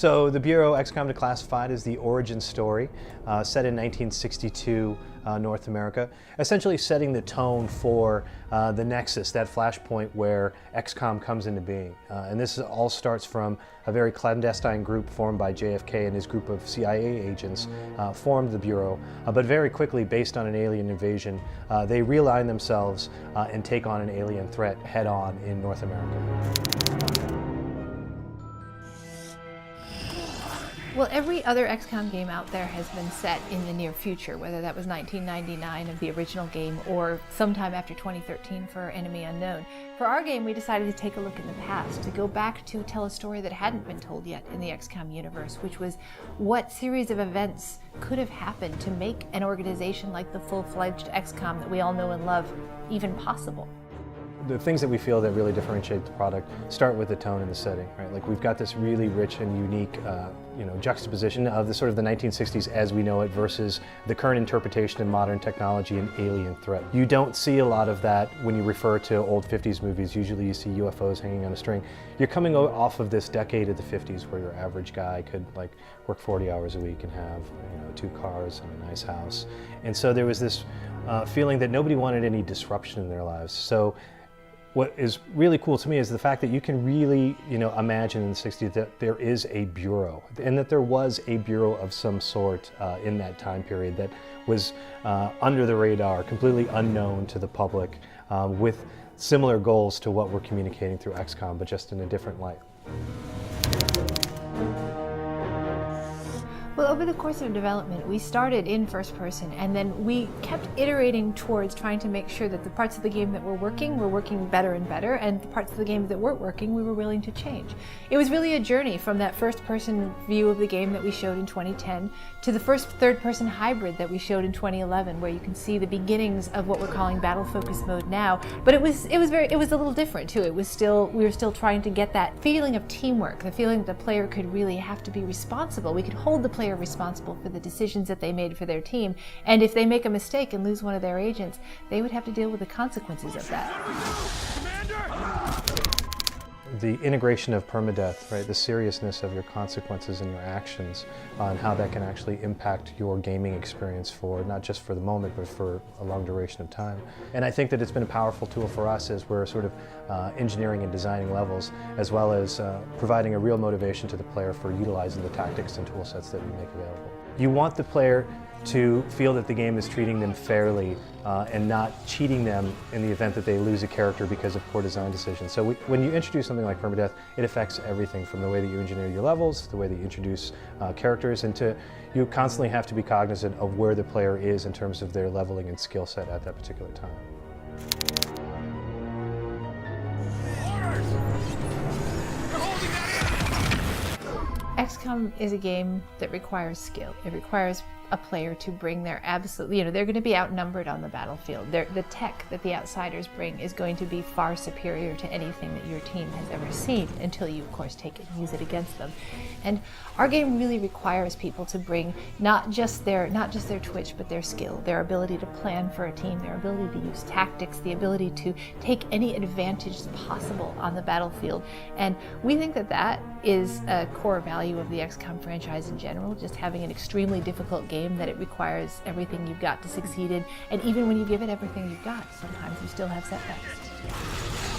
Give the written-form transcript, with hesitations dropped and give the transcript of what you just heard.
So the Bureau XCOM Declassified is the origin story set in 1962 North America, essentially setting the tone for the nexus, that flashpoint where XCOM comes into being. And this all starts from a very clandestine group formed by JFK and his group of CIA agents formed the Bureau, but very quickly, based on an alien invasion, they realign themselves and take on an alien threat head-on in North America. Well, every other XCOM game out there has been set in the near future, whether that was 1999 of the original game or sometime after 2013 for Enemy Unknown. For our game, we decided to take a look in the past, to go back to tell a story that hadn't been told yet in the XCOM universe, which was what series of events could have happened to make an organization like the full-fledged XCOM that we all know and love even possible. The things that we feel that really differentiate the product start with the tone and the setting, right? Like we've got this really rich and unique, juxtaposition of the sort of the 1960s as we know it versus the current interpretation in modern technology and alien threat. You don't see a lot of that when you refer to old 50s movies. Usually you see UFOs hanging on a string. You're coming off of this decade of the 50s where your average guy could work 40 hours a week and have 2 cars and a nice house. And so there was this feeling that nobody wanted any disruption in their lives. So what is really cool to me is the fact that you can really, imagine in the 60s that there is a bureau, and that there was a bureau of some sort in that time period that was under the radar, completely unknown to the public, with similar goals to what we're communicating through XCOM, but just in a different light. Well, over the course of development, we started in first person, and then we kept iterating towards trying to make sure that the parts of the game that were working better and better, and the parts of the game that weren't working, we were willing to change. It was really a journey from that first person view of the game that we showed in 2010 to the first third person hybrid that we showed in 2011, where you can see the beginnings of what we're calling battle focus mode now. But it was a little different too. We were still trying to get that feeling of teamwork, the feeling that the player could really have to be responsible. We could hold the player responsible for the decisions that they made for their team, and if they make a mistake and lose one of their agents, they would have to deal with the consequences of that. The integration of permadeath, right? The seriousness of your consequences and your actions on how that can actually impact your gaming experience for not just for the moment, but for a long duration of time. And I think that it's been a powerful tool for us as we're sort of engineering and designing levels, as well as providing a real motivation to the player for utilizing the tactics and tool sets that we make available. You want the player to feel that the game is treating them fairly and not cheating them in the event that they lose a character because of poor design decisions. So when you introduce something like permadeath, it affects everything from the way that you engineer your levels, to the way that you introduce characters, and you constantly have to be cognizant of where the player is in terms of their leveling and skill set at that particular time. XCOM is a game that requires skill. It requires a player to bring their they're going to be outnumbered on the battlefield. The tech that the outsiders bring is going to be far superior to anything that your team has ever seen, until you, of course, take it and use it against them. And our game really requires people to bring not just their twitch, but their skill, their ability to plan for a team, their ability to use tactics, the ability to take any advantage possible on the battlefield. And we think that that is a core value of the XCOM franchise in general, just having an extremely difficult game that it requires everything you've got to succeed in, and even when you give it everything you've got, sometimes you still have setbacks.